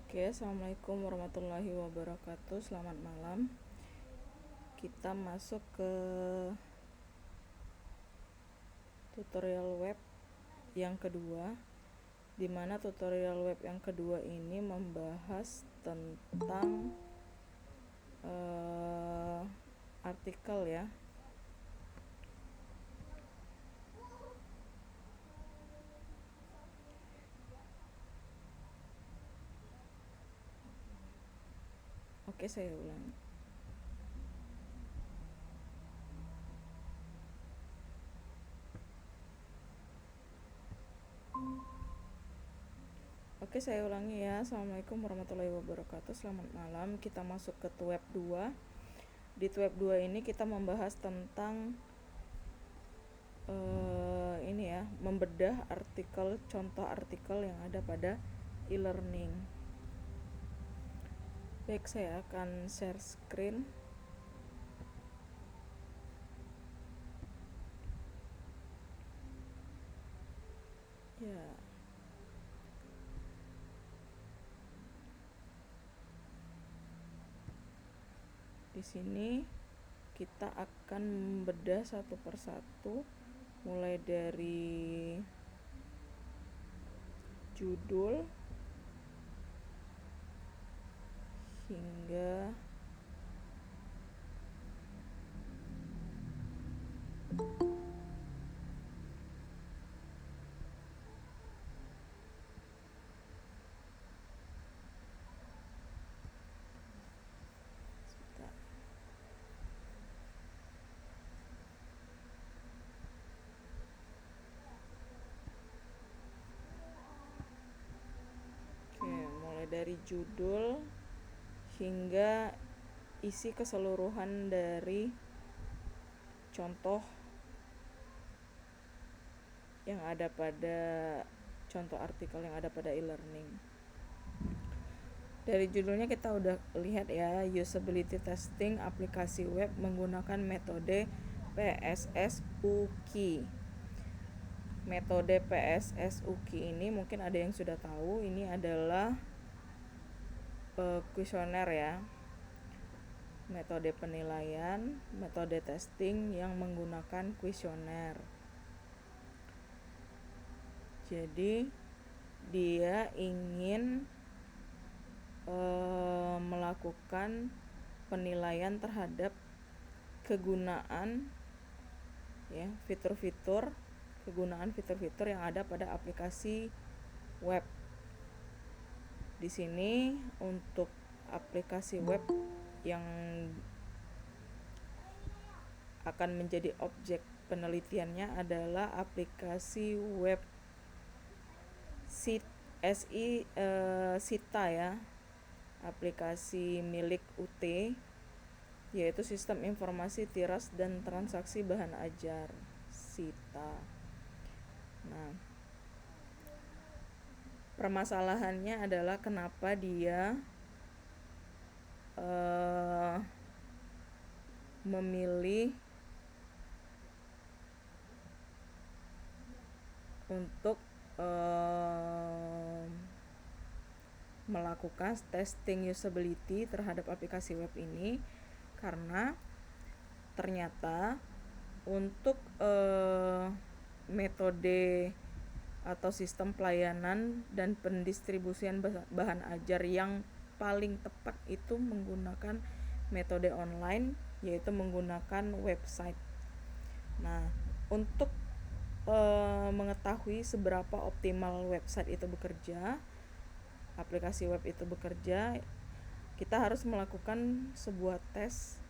Oke, assalamualaikum warahmatullahi wabarakatuh. Selamat malam. Kita masuk ke tutorial web yang kedua, di mana tutorial web yang kedua ini membahas tentang artikel ya. Oke, saya ulangi. Oke, saya ulangi ya. Assalamualaikum warahmatullahi wabarakatuh. Selamat malam. Kita masuk ke web 2. Di web 2 ini kita membahas tentang ini ya, membedah contoh artikel yang ada pada e-learning. Baik, saya akan share screen. Ya. Di sini kita akan membedah satu persatu, mulai dari judul hingga mulai dari judul hingga isi keseluruhan dari contoh yang ada pada contoh artikel yang ada pada e-learning. Dari judulnya kita udah lihat ya, usability testing aplikasi web menggunakan metode PSS UKI. Metode PSS UKI ini mungkin ada yang sudah tahu, ini adalah kuesioner ya. Metode penilaian, metode testing yang menggunakan kuesioner. Jadi dia ingin melakukan penilaian terhadap kegunaan ya, kegunaan fitur-fitur yang ada pada aplikasi web. Di sini untuk aplikasi web yang akan menjadi objek penelitiannya adalah aplikasi web SITA ya, aplikasi milik UT, yaitu Sistem Informasi Tiras dan Transaksi Bahan Ajar SITA. Nah, permasalahannya adalah kenapa dia memilih untuk melakukan testing usability terhadap aplikasi web ini, karena ternyata untuk metode atau sistem pelayanan dan pendistribusian bahan ajar yang paling tepat itu menggunakan metode online, yaitu menggunakan website. Nah, untuk mengetahui seberapa optimal website itu bekerja, aplikasi web itu bekerja, kita harus melakukan sebuah tes,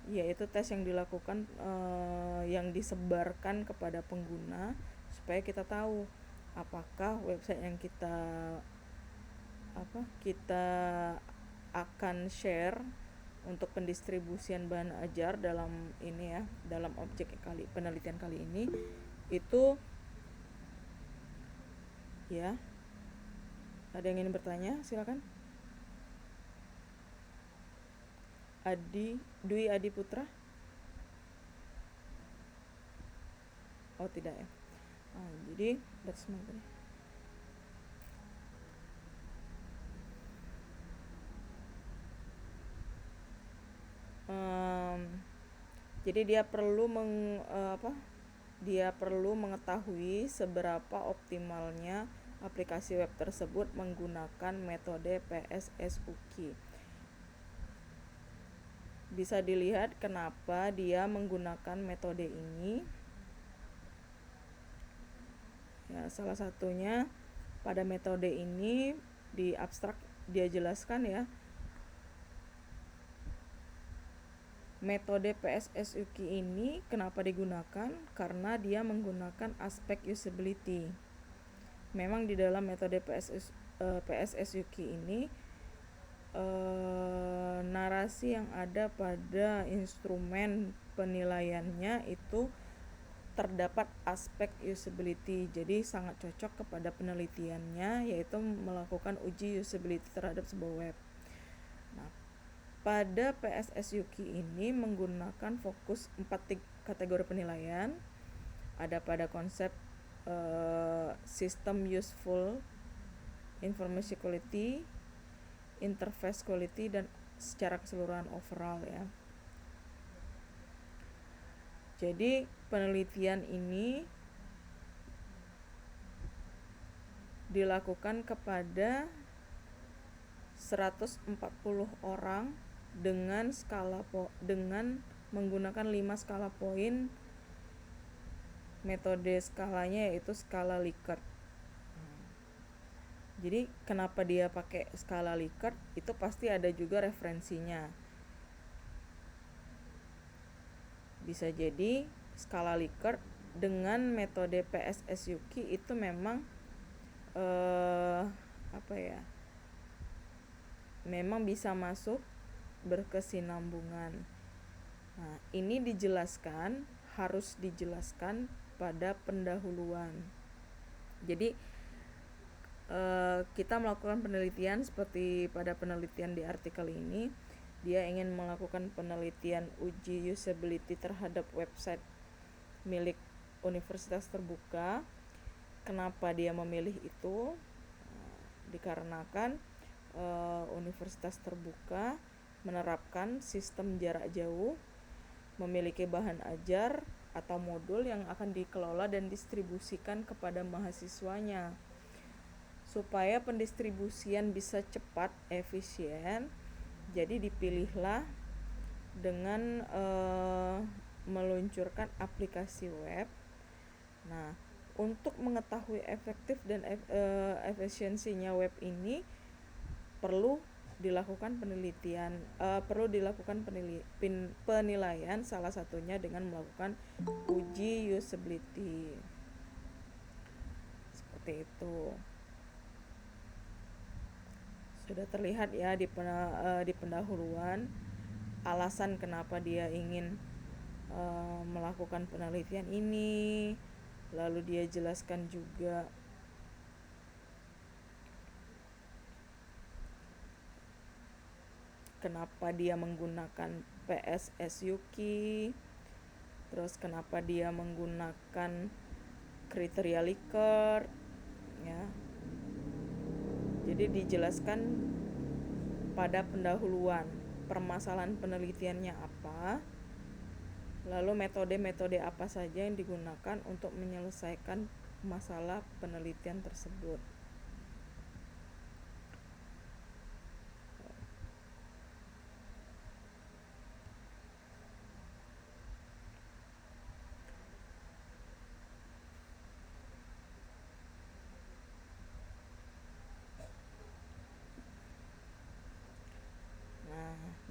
yaitu tes yang dilakukan yang disebarkan kepada pengguna supaya kita tahu apakah website yang kita akan share untuk pendistribusian bahan ajar dalam ini ya, dalam objek penelitian kali ini itu ya. Ada yang ingin bertanya? Silakan. Dwi Adi Putra. Oh tidak ya. Jadi that's my Jadi dia perlu mengetahui seberapa optimalnya aplikasi web tersebut menggunakan metode PSSUK. Bisa dilihat kenapa dia menggunakan metode ini. Ya, salah satunya pada metode ini di abstrak dia jelaskan ya. Metode PSSUK ini kenapa digunakan? Karena dia menggunakan aspek usability. Memang di dalam metode PSSUK ini narasi yang ada pada instrumen penilaiannya itu terdapat aspek usability, jadi sangat cocok kepada penelitiannya, yaitu melakukan uji usability terhadap sebuah web. Nah, pada PSSUK ini menggunakan fokus 4 kategori penilaian. Ada pada konsep System Useful, Information Quality, Interface Quality, dan secara keseluruhan overall ya. Jadi penelitian ini dilakukan kepada 140 orang dengan menggunakan 5 skala poin. Metode skalanya yaitu skala Likert. Jadi kenapa dia pakai skala Likert? Itu pasti ada juga referensinya. Bisa jadi skala Likert dengan metode PSSUK itu memang memang bisa masuk berkesinambungan. Nah, ini harus dijelaskan pada pendahuluan. Jadi kita melakukan penelitian seperti pada penelitian di artikel ini, dia ingin melakukan penelitian uji usability terhadap website milik universitas terbuka. Kenapa dia memilih itu? Dikarenakan universitas terbuka menerapkan sistem jarak jauh, memiliki bahan ajar atau modul yang akan dikelola dan distribusikan kepada mahasiswanya. Supaya pendistribusian bisa cepat, efisien, jadi dipilihlah dengan meluncurkan aplikasi web. Nah, untuk mengetahui efektif dan efisiensinya web ini perlu dilakukan penilaian, salah satunya dengan melakukan uji usability. Seperti itu. Sudah terlihat ya di pendahuluan alasan kenapa dia ingin melakukan penelitian ini. Lalu dia jelaskan juga kenapa dia menggunakan PSSUK, terus kenapa dia menggunakan kriteria Likert ya. Jadi dijelaskan pada pendahuluan permasalahan penelitiannya apa, lalu metode-metode apa saja yang digunakan untuk menyelesaikan masalah penelitian tersebut.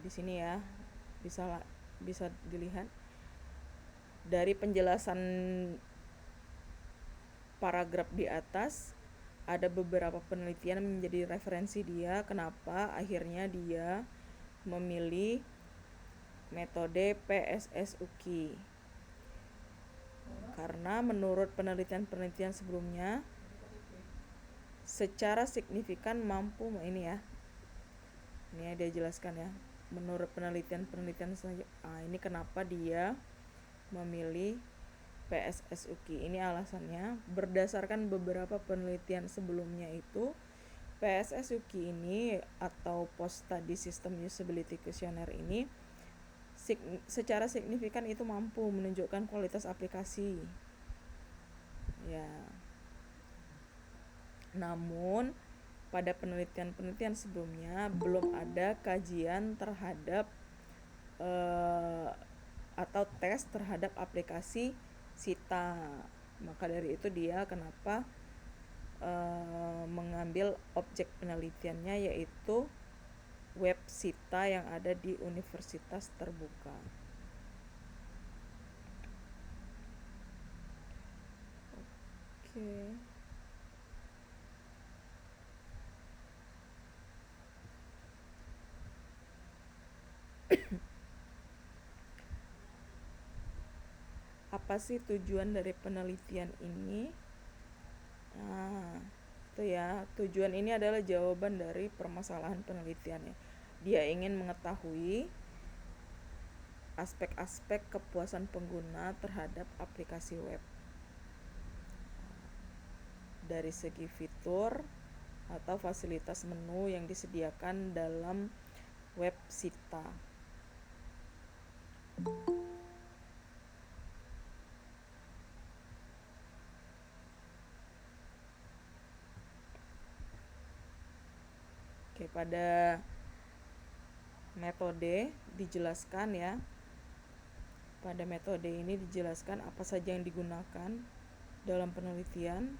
Di sini ya bisa dilihat dari penjelasan paragraf di atas, ada beberapa penelitian menjadi referensi dia kenapa akhirnya dia memilih metode PSSUK. Karena menurut penelitian sebelumnya secara signifikan mampu ini dia jelaskan ya. Menurut penelitian selanjutnya, ini kenapa dia memilih PSSUK. Ini alasannya berdasarkan beberapa penelitian sebelumnya itu PSSUK ini atau Post Study System Usability Questionnaire ini secara signifikan itu mampu menunjukkan kualitas aplikasi. Ya. Namun pada penelitian-penelitian sebelumnya belum ada kajian terhadap atau tes terhadap aplikasi Sita. Maka dari itu dia kenapa mengambil objek penelitiannya yaitu web Sita yang ada di universitas terbuka. Oke. Apa sih tujuan dari penelitian ini? Nah, itu ya, tujuan ini adalah jawaban dari permasalahan penelitiannya. Dia ingin mengetahui aspek-aspek kepuasan pengguna terhadap aplikasi web dari segi fitur atau fasilitas menu yang disediakan dalam web Sita. Oke, pada metode dijelaskan ya. Pada metode ini dijelaskan apa saja yang digunakan dalam penelitian.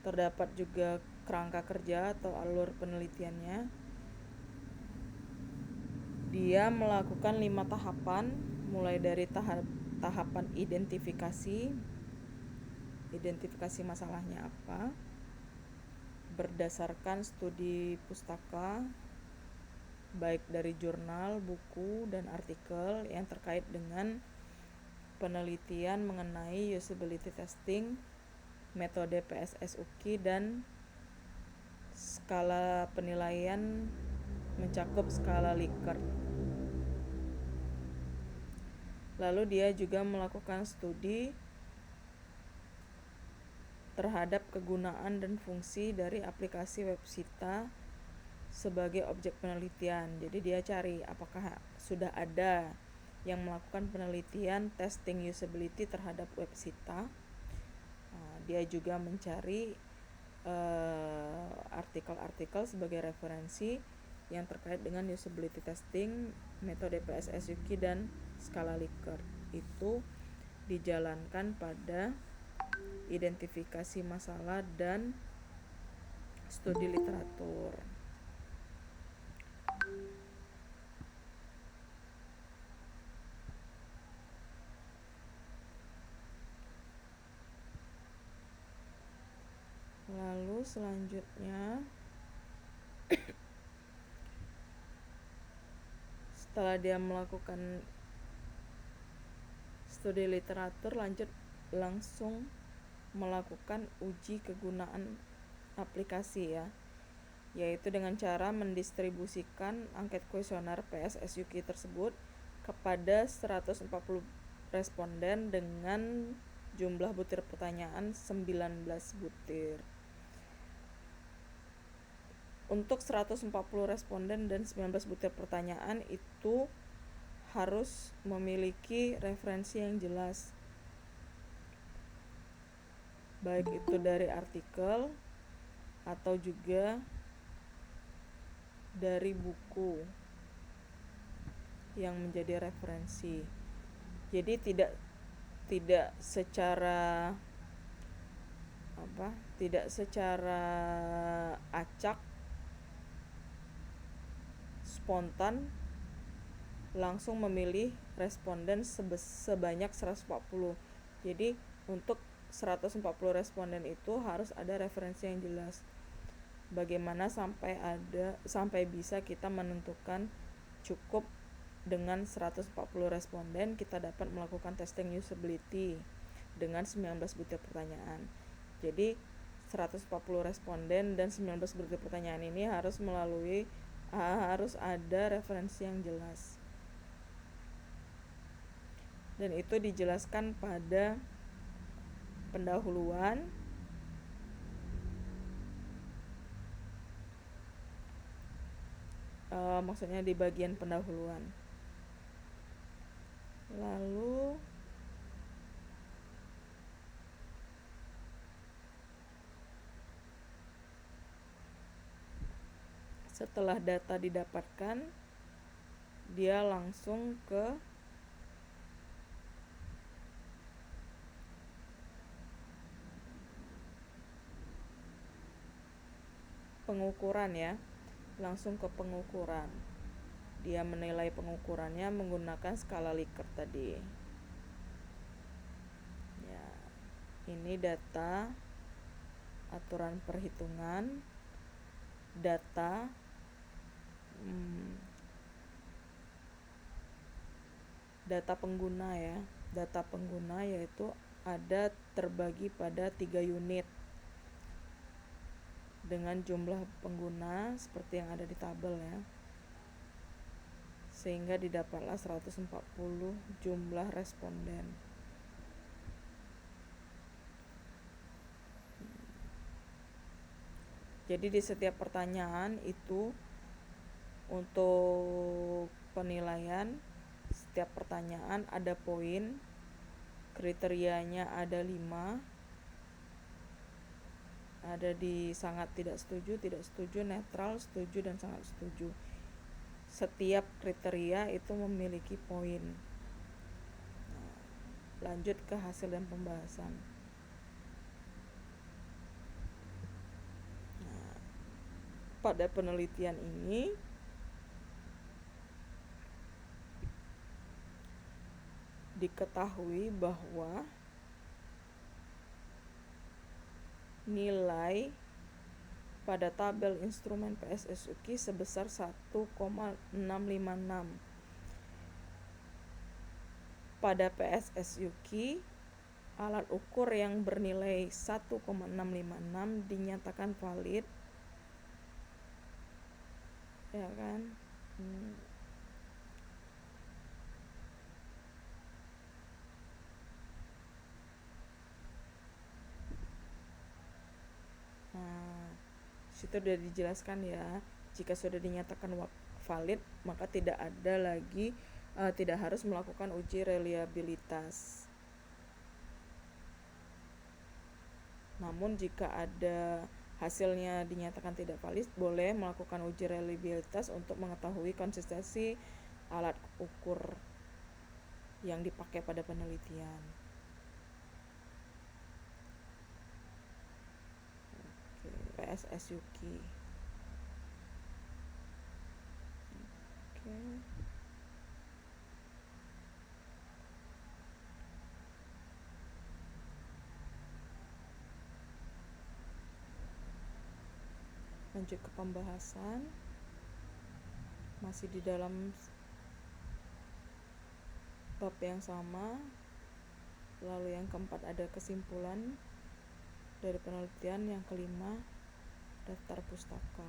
Terdapat juga kerangka kerja atau alur penelitiannya. Dia melakukan 5 tahapan, mulai dari tahapan identifikasi masalahnya apa, berdasarkan studi pustaka, baik dari jurnal, buku, dan artikel yang terkait dengan penelitian mengenai usability testing, metode PSS-UKI, dan skala penilaian mencakup skala Likert. Lalu dia juga melakukan studi terhadap kegunaan dan fungsi dari aplikasi web Sita sebagai objek penelitian. Jadi dia cari apakah sudah ada yang melakukan penelitian testing usability terhadap web Sita. Dia juga mencari artikel-artikel sebagai referensi yang terkait dengan usability testing, metode PSS-UKI, dan skala Likert. Itu dijalankan pada identifikasi masalah dan studi literatur. Lalu selanjutnya setelah dia melakukan studi literatur, langsung melakukan uji kegunaan aplikasi ya, yaitu dengan cara mendistribusikan angket kuesioner PSS-UKI tersebut kepada 140 responden dengan jumlah butir pertanyaan 19 butir. Untuk 140 responden dan 19 butir pertanyaan itu harus memiliki referensi yang jelas, baik itu dari artikel atau juga dari buku yang menjadi referensi. Jadi tidak secara acak, spontan langsung memilih responden sebanyak 140. Jadi untuk 140 responden itu harus ada referensi yang jelas. Bagaimana sampai bisa kita menentukan cukup dengan 140 responden kita dapat melakukan testing usability dengan 19 butir pertanyaan. Jadi 140 responden dan 19 butir pertanyaan ini harus ada referensi yang jelas. Dan itu dijelaskan pada pendahuluan. Maksudnya di bagian pendahuluan. Lalu setelah data didapatkan, dia langsung ke pengukuran ya, langsung ke pengukuran. Dia menilai pengukurannya menggunakan skala Likert tadi. Ya, ini data aturan perhitungan, data data pengguna ya. Data pengguna yaitu ada terbagi pada 3 unit dengan jumlah pengguna seperti yang ada di tabel ya, sehingga didapatlah 140 jumlah responden. Jadi di setiap pertanyaan itu untuk penilaian, setiap pertanyaan ada poin, kriterianya ada 5, ada di sangat tidak setuju, netral, setuju, dan sangat setuju. Setiap kriteria itu memiliki poin. Lanjut ke hasil dan pembahasan. Pada penelitian ini diketahui bahwa nilai pada tabel instrumen PSSUKI sebesar 1,656. Pada PSSUKI, alat ukur yang bernilai 1,656 dinyatakan valid, ya kan? Situ sudah dijelaskan ya, jika sudah dinyatakan valid maka tidak harus melakukan uji reliabilitas. Namun jika ada hasilnya dinyatakan tidak valid, boleh melakukan uji reliabilitas untuk mengetahui konsistensi alat ukur yang dipakai pada penelitian. PSSUKI. Lanjut ke pembahasan, masih di dalam bab yang sama. Lalu yang keempat ada kesimpulan dari penelitian. Yang kelima, daftar pustaka.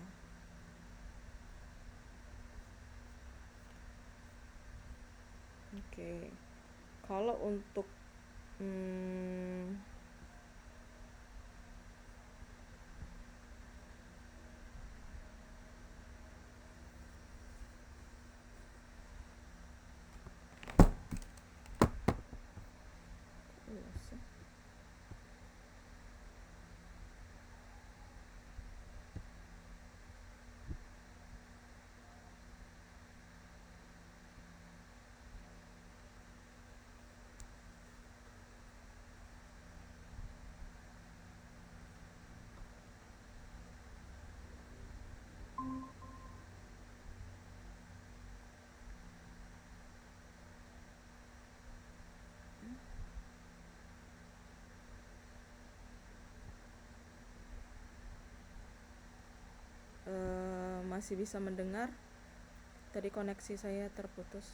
Kalau untuk masih bisa mendengar? Tadi koneksi saya terputus.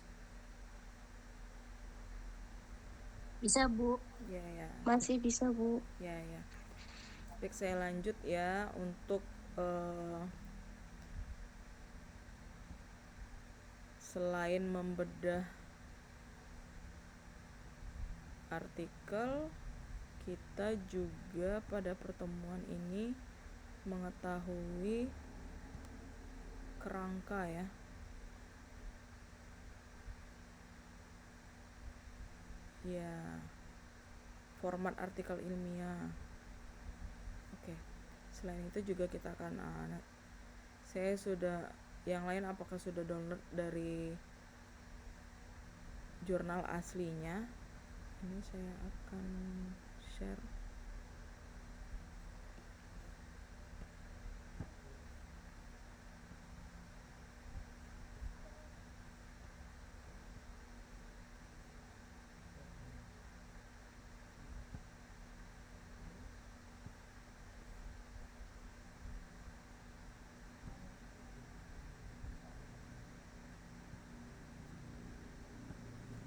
Bisa, Bu. Ya. Masih bisa, Bu. Ya. Baik, saya lanjut ya untuk selain membedah artikel, kita juga pada pertemuan ini mengetahui kerangka ya. ya format artikel ilmiah. Oke. Selain itu juga kita akan saya sudah, yang lain apakah sudah download dari jurnal aslinya? Ini saya akan share.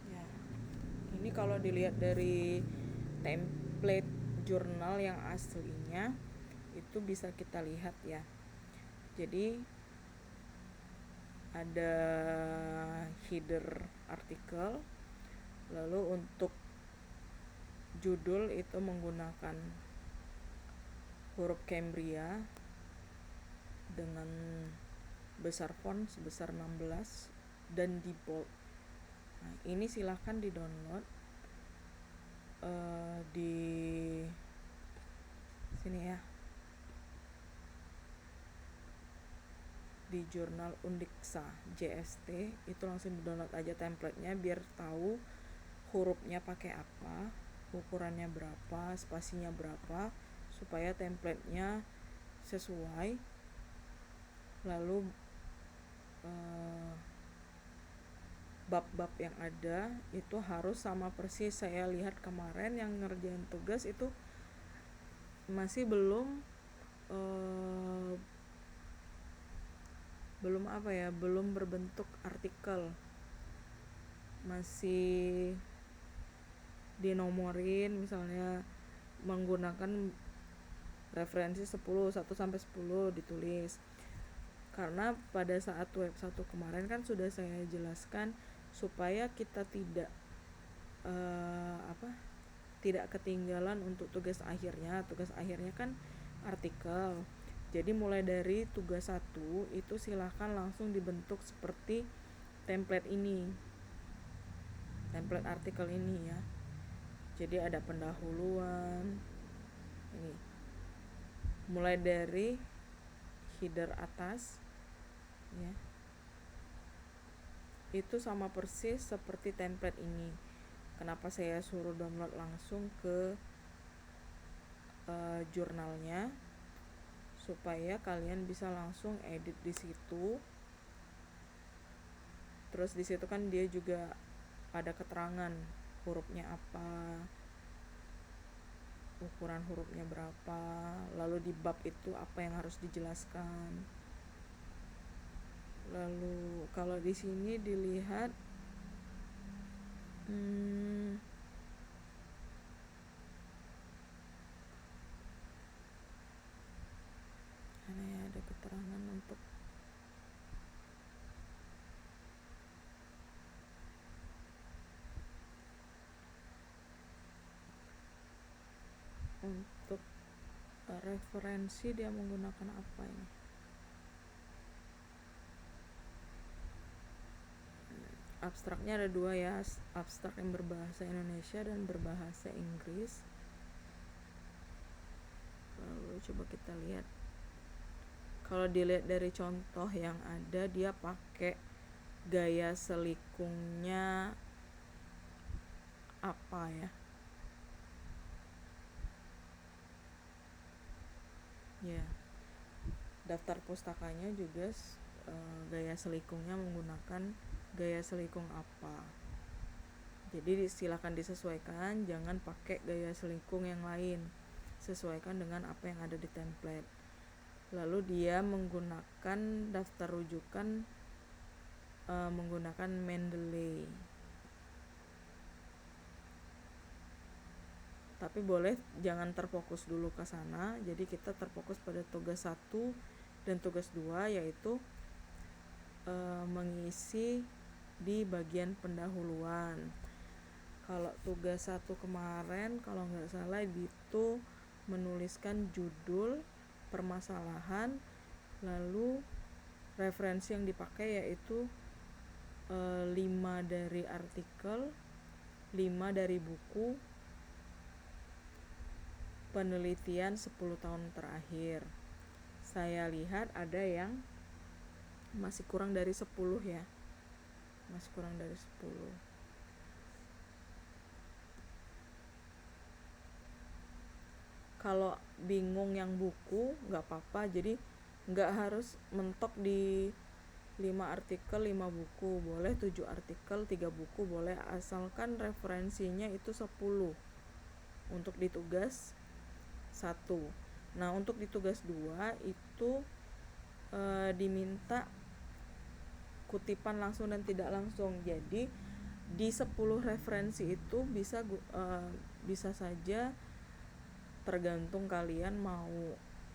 Ya, ini kalau dilihat dari template jurnal yang aslinya itu bisa kita lihat ya. Jadi ada header artikel, lalu untuk judul itu menggunakan huruf Cambria dengan besar font sebesar 16 dan di bold. Nah, ini silahkan di download di sini ya, di jurnal Undiksa JST itu langsung di download aja templatenya biar tahu hurufnya pakai apa, ukurannya berapa, spasinya berapa, supaya templatenya sesuai. Lalu bab-bab yang ada itu harus sama persis. Saya lihat kemarin yang ngerjain tugas itu masih belum belum berbentuk artikel, masih dinomorin, misalnya menggunakan referensi 1 sampai 10 ditulis. Karena pada saat web 1 kemarin kan sudah saya jelaskan supaya kita tidak tidak ketinggalan untuk tugas akhirnya. Tugas akhirnya kan artikel. Jadi mulai dari tugas 1 itu silahkan langsung dibentuk seperti template ini, template artikel ini ya. Jadi ada pendahuluan ini, mulai dari header atas ya, itu sama persis seperti template ini. Kenapa saya suruh download langsung ke jurnalnya, supaya kalian bisa langsung edit di situ. Terus di situ kan dia juga ada keterangan hurufnya apa, ukuran hurufnya berapa, lalu di bab itu apa yang harus dijelaskan. Lalu kalau di sini dilihat ada keterangan untuk referensi dia menggunakan apa ini. Abstraknya ada 2 ya, abstrak yang berbahasa Indonesia dan berbahasa Inggris. Lalu coba kita lihat, kalau dilihat dari contoh yang ada, dia pakai gaya selikungnya apa ya, ya daftar pustakanya juga gaya selikungnya menggunakan gaya selikung apa. Jadi silakan disesuaikan, jangan pakai gaya selikung yang lain, sesuaikan dengan apa yang ada di template. Lalu dia menggunakan daftar rujukan menggunakan Mendeley. Tapi boleh jangan terfokus dulu ke sana. Jadi kita terfokus pada tugas 1 dan tugas 2, yaitu mengisi di bagian pendahuluan. Kalau tugas 1 kemarin kalau nggak salah itu menuliskan judul, permasalahan, lalu referensi yang dipakai yaitu 5 dari artikel, 5 dari buku penelitian 10 tahun terakhir. Saya lihat ada yang masih kurang dari 10 ya. Masih kurang dari 10. Kalau bingung yang buku nggak apa-apa, jadi nggak harus mentok di 5 artikel 5 buku, boleh 7 artikel 3 buku boleh, asalkan referensinya itu 10 untuk di tugas 1. Nah untuk di tugas 2 itu diminta kutipan langsung dan tidak langsung. Jadi di 10 referensi itu bisa saja, tergantung kalian mau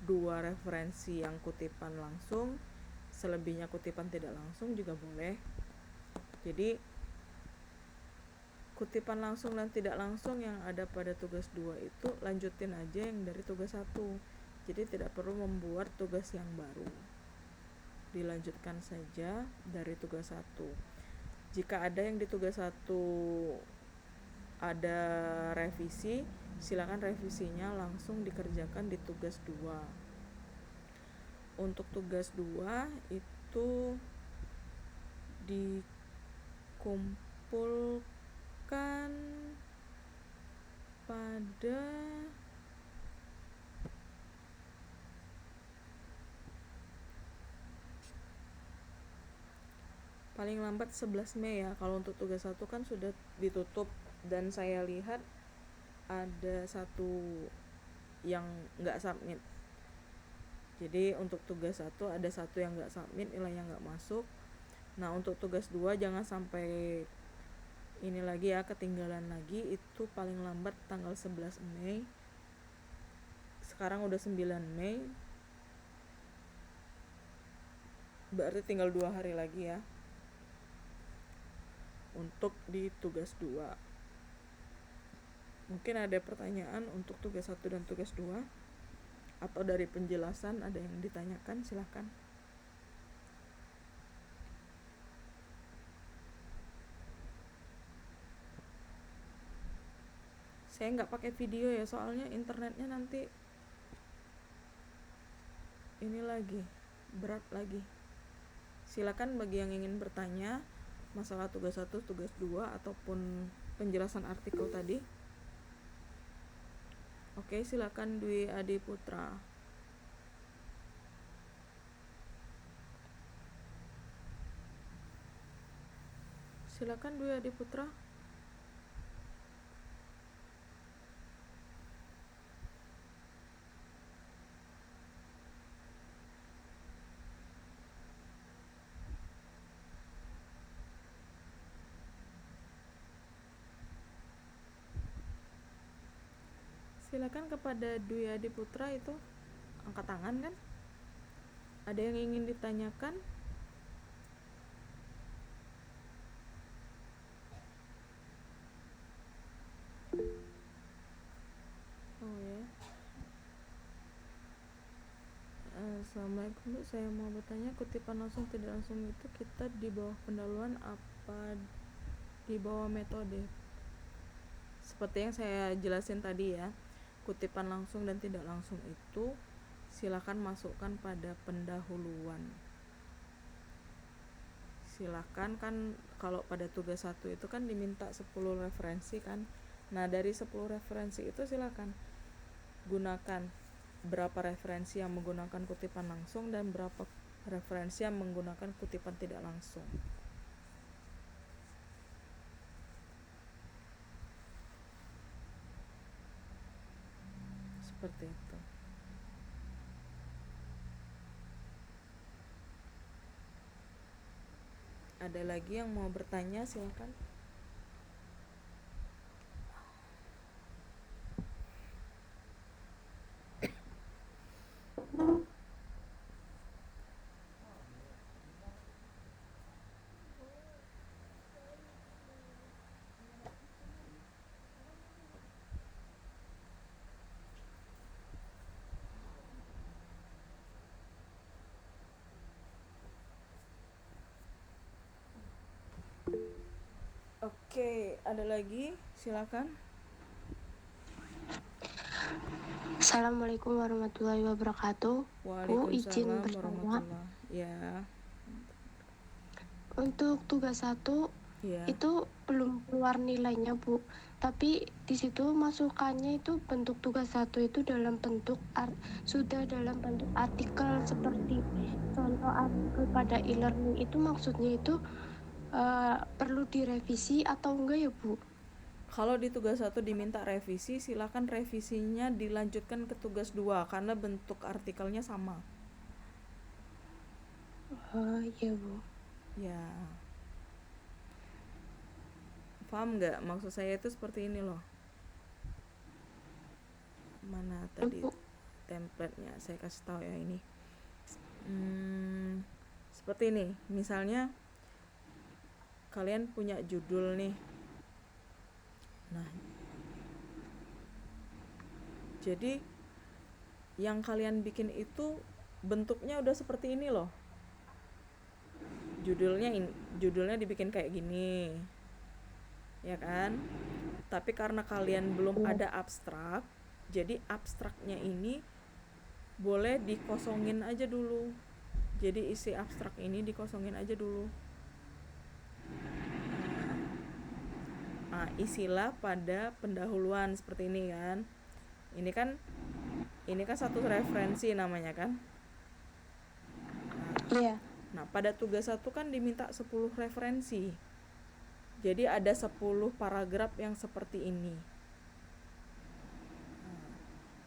2 referensi yang kutipan langsung, selebihnya kutipan tidak langsung juga boleh. Jadi kutipan langsung dan tidak langsung yang ada pada tugas 2 itu lanjutin aja yang dari tugas 1. Jadi tidak perlu membuat tugas yang baru, dilanjutkan saja dari tugas 1. Jika ada yang di tugas 1 ada revisi, silakan revisinya langsung dikerjakan di tugas 2. Untuk tugas 2 itu dikumpulkan pada paling lambat 11 Mei ya. Kalau untuk tugas 1 kan sudah ditutup, dan saya lihat ada satu yang nggak submit. Jadi untuk tugas 1 ada satu yang nggak submit, nilainya nggak masuk. Nah untuk tugas 2 jangan sampai ini lagi ya, ketinggalan lagi. Itu paling lambat tanggal 11 Mei. Sekarang udah 9 Mei, berarti tinggal 2 hari lagi ya untuk di tugas 2. Mungkin ada pertanyaan untuk tugas 1 dan tugas 2, atau dari penjelasan ada yang ditanyakan, silahkan. Saya nggak pakai video ya, soalnya internetnya nanti ini lagi berat lagi. Silakan bagi yang ingin bertanya masalah tugas 1, tugas 2 ataupun penjelasan artikel tadi. Oke, silakan Dwi Adi Putra. Silakan Dwi Adi Putra. Silakan kepada Dwi Adi Putra, itu angkat tangan kan? Ada yang ingin ditanyakan? Oh ya. Assalamualaikum Bu, saya mau bertanya, kutipan langsung tidak langsung itu kita di bawah pendahuluan apa di bawah metode? Seperti yang saya jelasin tadi ya, kutipan langsung dan tidak langsung itu silakan masukkan pada pendahuluan. Silakan, kan kalau pada tugas 1 itu kan diminta 10 referensi kan. Nah dari 10 referensi itu silakan gunakan berapa referensi yang menggunakan kutipan langsung dan berapa referensi yang menggunakan kutipan tidak langsung. Seperti itu. Ada lagi yang mau bertanya, silakan. Oke, ada lagi? Silakan. Assalamualaikum warahmatullahi wabarakatuh. Bu, izin Waalaikumsalam bertanya. warahmatullahi. Ya, Untuk tugas 1 ya. itu belum keluar nilainya, Bu. Tapi di situ masukannya itu bentuk tugas 1 itu dalam bentuk sudah dalam bentuk artikel seperti contoh artikel pada e-learning itu maksudnya itu perlu direvisi atau enggak ya, Bu? Kalau di tugas 1 diminta revisi, silakan revisinya dilanjutkan ke tugas 2 karena bentuk artikelnya sama. Oh iya, Bu. Ya. Paham nggak? Maksud saya itu seperti ini loh. Mana tadi Bu. template-nya? Saya kasih tahu ya ini. Seperti ini. Misalnya kalian punya judul nih. Nah, jadi yang kalian bikin itu bentuknya udah seperti ini loh. Judulnya dibikin kayak gini. Ya kan? Tapi karena kalian belum ada abstrak, jadi abstraknya ini boleh dikosongin aja dulu. Jadi isi abstrak ini dikosongin aja dulu. Nah, isilah pada pendahuluan seperti ini kan. Ini kan satu referensi namanya kan. Iya. Nah, pada tugas 1 kan diminta 10 referensi. Jadi ada 10 paragraf yang seperti ini.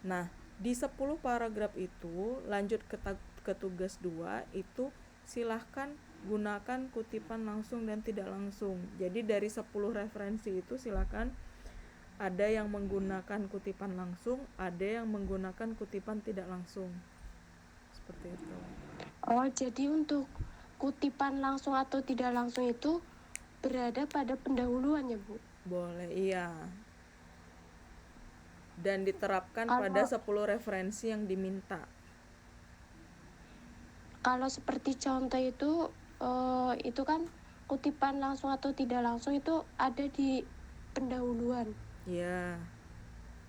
Nah, di 10 paragraf itu lanjut ke tugas 2 itu silahkan gunakan kutipan langsung dan tidak langsung. Jadi dari 10 referensi itu silahkan ada yang menggunakan kutipan langsung, ada yang menggunakan kutipan tidak langsung. Seperti itu. Oh, jadi untuk kutipan langsung atau tidak langsung itu berada pada pendahuluan ya, Bu? Boleh, iya. Dan diterapkan pada 10 referensi yang diminta. Kalau seperti contoh itu kan kutipan langsung atau tidak langsung itu ada di pendahuluan. Iya.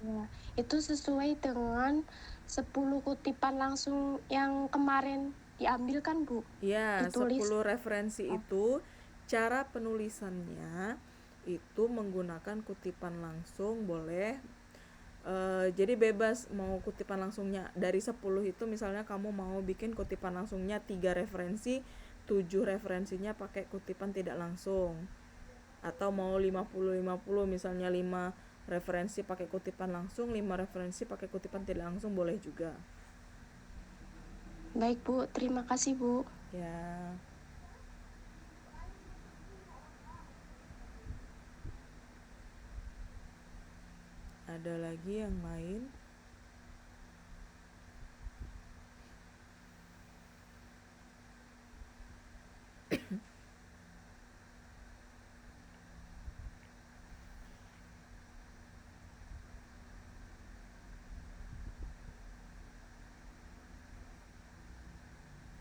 Ya, itu sesuai dengan 10 kutipan langsung yang kemarin diambil kan, Bu? Iya, Ditulis. 10 referensi itu cara penulisannya itu menggunakan kutipan langsung boleh. Jadi bebas mau kutipan langsungnya dari 10 itu misalnya kamu mau bikin kutipan langsungnya 3 referensi, 7 referensinya pakai kutipan tidak langsung. Atau mau 50-50 misalnya 5 referensi pakai kutipan langsung, 5 referensi pakai kutipan tidak langsung boleh juga. Baik, Bu. Terima kasih, Bu. Ya. Ada lagi yang lain?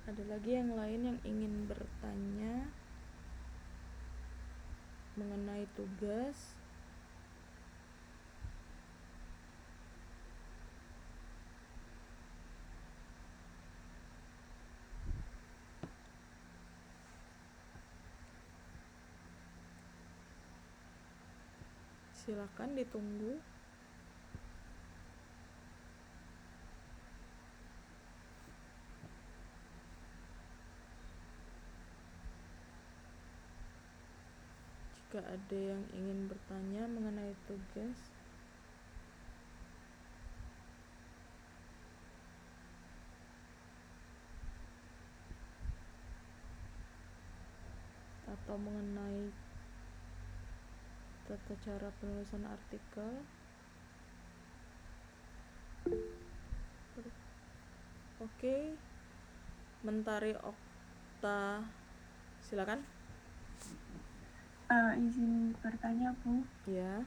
Ada lagi yang lain yang ingin bertanya mengenai tugas? Silakan ditunggu. Jika ada yang ingin bertanya mengenai tugas, atau mengenai tata cara penulisan artikel, oke. Mentari Okta, silakan. Izin bertanya, Bu. Ya.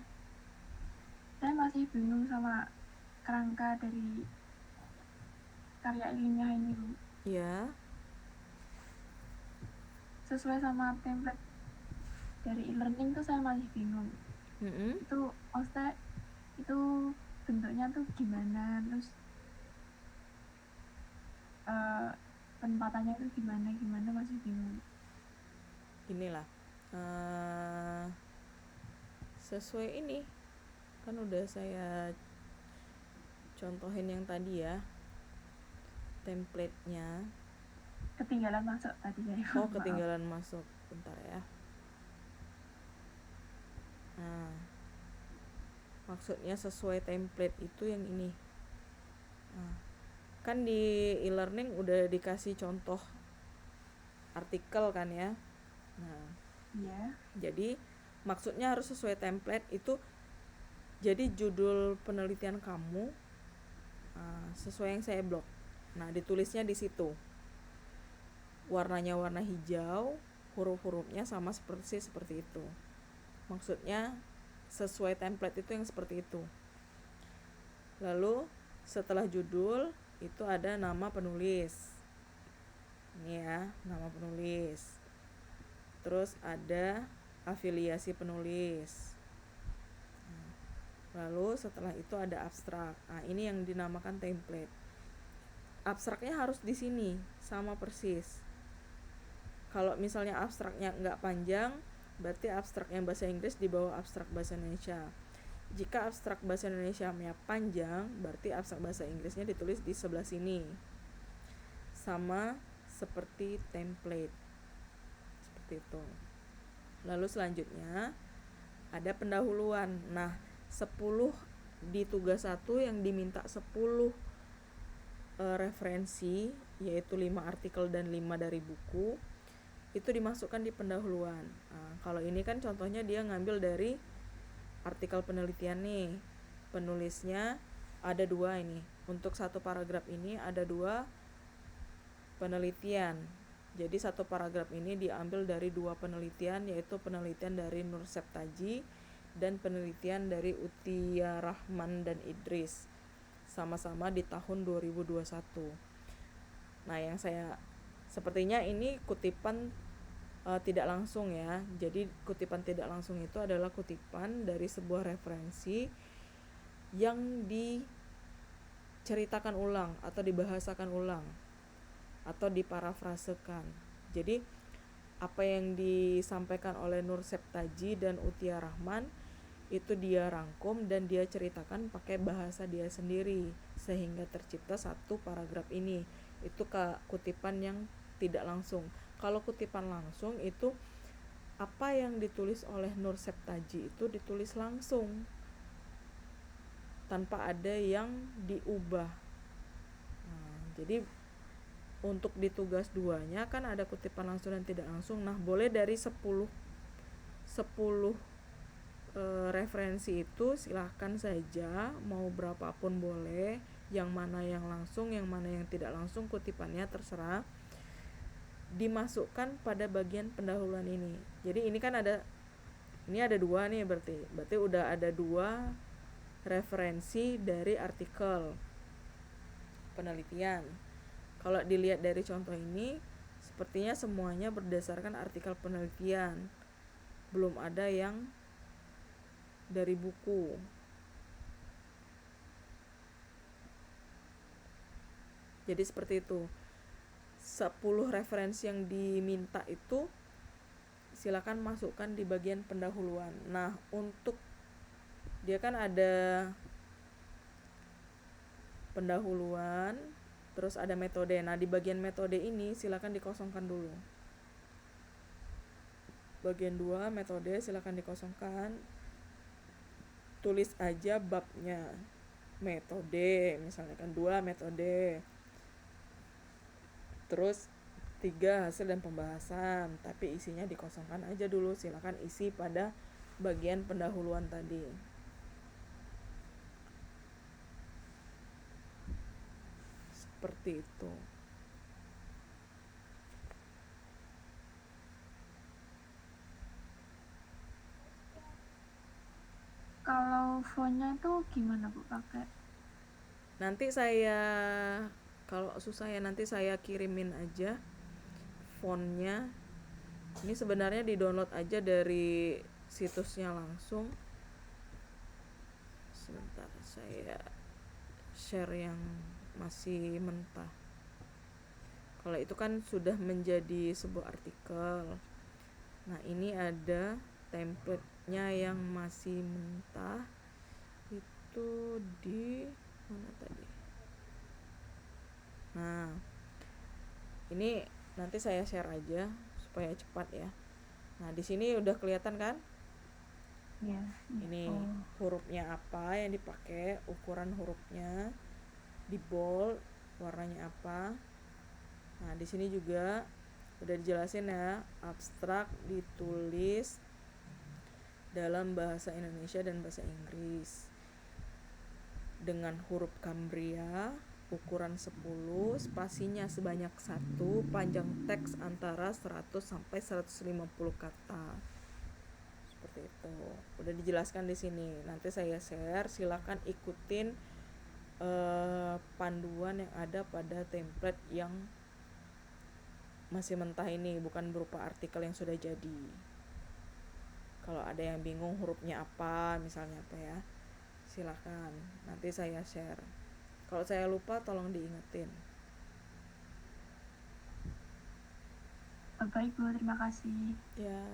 Saya masih bingung sama kerangka dari karya ilmiah ini, Bu. Ya. Sesuai sama template dari e-learning tuh saya masih bingung. Mm-mm. Itu maksudnya itu bentuknya tuh gimana, terus penempatannya itu gimana masih bingung. Inilah sesuai ini kan udah saya contohin yang tadi ya, template-nya. Ketinggalan masuk tadi saya. Oh, Maaf. ketinggalan masuk, bentar ya. Nah, maksudnya sesuai template itu yang ini. Nah, kan di e-learning udah dikasih contoh artikel kan ya. Nah, Iya. jadi maksudnya harus sesuai template itu. Jadi judul penelitian kamu sesuai yang saya blok. Nah, ditulisnya di situ. Warnanya warna hijau, huruf-hurufnya sama seperti itu. Maksudnya sesuai template itu yang seperti itu. Lalu setelah judul itu ada nama penulis. Ini ya, nama penulis. Terus ada afiliasi penulis. Lalu setelah itu ada abstrak. Nah, ini yang dinamakan template. Abstraknya harus di sini sama persis. Kalau misalnya abstraknya nggak panjang, berarti abstrak yang bahasa Inggris di bawah abstrak bahasa Indonesia. Jika abstrak bahasa Indonesia-nya panjang, berarti abstrak bahasa Inggrisnya ditulis di sebelah sini. Sama seperti template. Seperti itu. Lalu selanjutnya ada pendahuluan. Nah, 10 di tugas 1 yang diminta 10 referensi, yaitu 5 artikel dan 5 dari buku, itu dimasukkan di pendahuluan. Nah, kalau ini kan contohnya dia ngambil dari artikel penelitian nih. Penulisnya ada 2 ini. Untuk satu paragraf ini ada 2 penelitian. Jadi satu paragraf ini diambil dari 2 penelitian, yaitu penelitian dari Nur Septaji dan penelitian dari Utia Rahman dan Idris, sama-sama di tahun 2021. Nah, yang saya sepertinya ini kutipan tidak langsung ya. Jadi kutipan tidak langsung itu adalah kutipan dari sebuah referensi yang diceritakan ulang atau dibahasakan ulang atau diparafrasekan. Jadi apa yang disampaikan oleh Nur Septaji dan Utia Rahman itu dia rangkum dan dia ceritakan pakai bahasa dia sendiri, sehingga tercipta satu paragraf ini. Itu kutipan yang tidak langsung. Kalau kutipan langsung itu apa yang ditulis oleh Nur Septaji itu ditulis langsung tanpa ada yang diubah. Nah, jadi untuk di tugas 2-nya kan ada kutipan langsung dan tidak langsung. Nah, boleh dari 10 referensi itu silahkan saja, mau berapapun boleh, yang mana yang langsung, yang mana yang tidak langsung, kutipannya terserah, dimasukkan pada bagian pendahuluan ini. Jadi ini kan ada 2 nih, berarti udah ada 2 referensi dari artikel penelitian. Kalau dilihat dari contoh ini, sepertinya semuanya berdasarkan artikel penelitian, belum ada yang dari buku. Jadi seperti itu. 10 referensi yang diminta itu silakan masukkan di bagian pendahuluan. Nah, untuk dia kan ada pendahuluan, terus ada metode. Nah, di bagian metode ini silakan dikosongkan dulu. Bagian 2 metode silakan dikosongkan. Tulis aja babnya metode, misalnya kan 2 metode, terus 3 hasil dan pembahasan, tapi isinya dikosongkan aja dulu. Silakan isi pada bagian pendahuluan tadi. Seperti itu. Kalau fontnya itu gimana Bu pakai? Nanti saya, kalau susah ya nanti saya kirimin aja fontnya. Ini sebenarnya di-download aja dari situsnya langsung. Sebentar, saya share yang masih mentah. Kalau itu kan sudah menjadi sebuah artikel. Nah, ini ada template-nya yang masih mentah. Itu di mana tadi? Nah, ini nanti saya share aja supaya cepat ya. Nah, di sini udah kelihatan kan? Ya. Ini Oh, hurufnya apa yang dipakai, ukuran hurufnya, di bold, warnanya apa. Nah, di sini juga udah dijelasin ya, abstrak ditulis dalam bahasa Indonesia dan bahasa Inggris dengan huruf Cambria, ukuran 10, spasinya sebanyak 1, panjang teks antara 100 sampai 150 kata. Seperti itu. Udah dijelaskan di sini. Nanti saya share, silakan ikutin panduan yang ada pada template yang masih mentah ini, bukan berupa artikel yang sudah jadi. Kalau ada yang bingung hurufnya apa, misalnya apa ya, silakan nanti saya share. Kalau saya lupa tolong diingetin. baik Bu, terima kasih. Ya.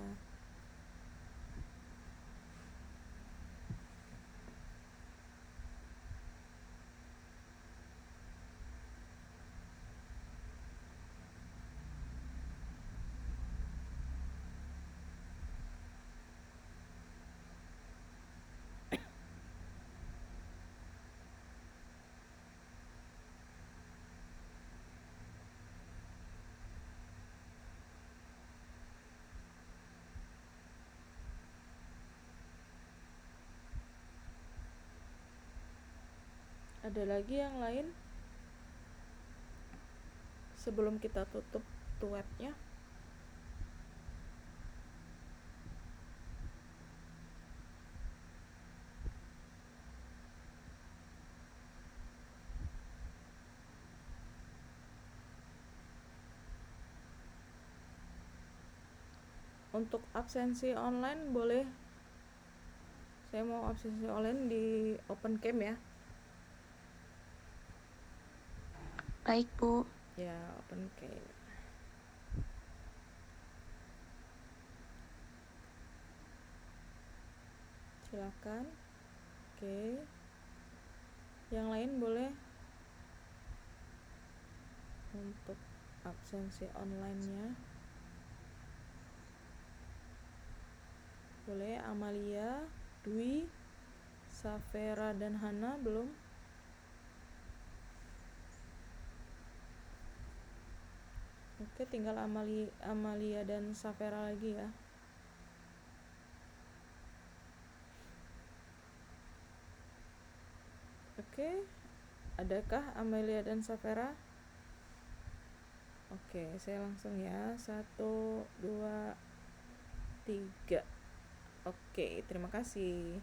Ada lagi yang lain sebelum kita tutup tuh webnya? Untuk absensi online boleh, saya mau absensi online di open cam ya. Baik, Bu. Ya, open cam. Silakan. Oke. Yang lain boleh untuk absensi online-nya. Boleh Amalia, Dwi, Safera dan Hana belum? Oke, tinggal Amalia dan Safera lagi ya. Oke, adakah Amalia dan Safera? Oke, saya langsung ya. 1, 2, 3. Oke, terima kasih.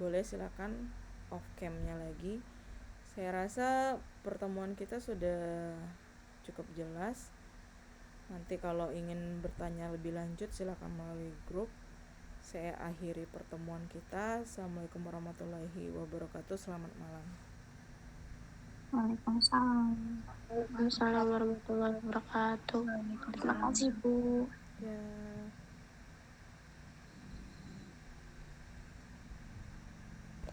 Boleh silakan off cam-nya lagi. Saya rasa pertemuan kita sudah cukup jelas. Nanti kalau ingin bertanya lebih lanjut silakan melalui grup. Saya akhiri pertemuan kita. Assalamualaikum warahmatullahi wabarakatuh. Selamat malam. Waalaikumsalam. Waalaikumsalam warahmatullahi wabarakatuh. Terima kasih, Bu. Ya.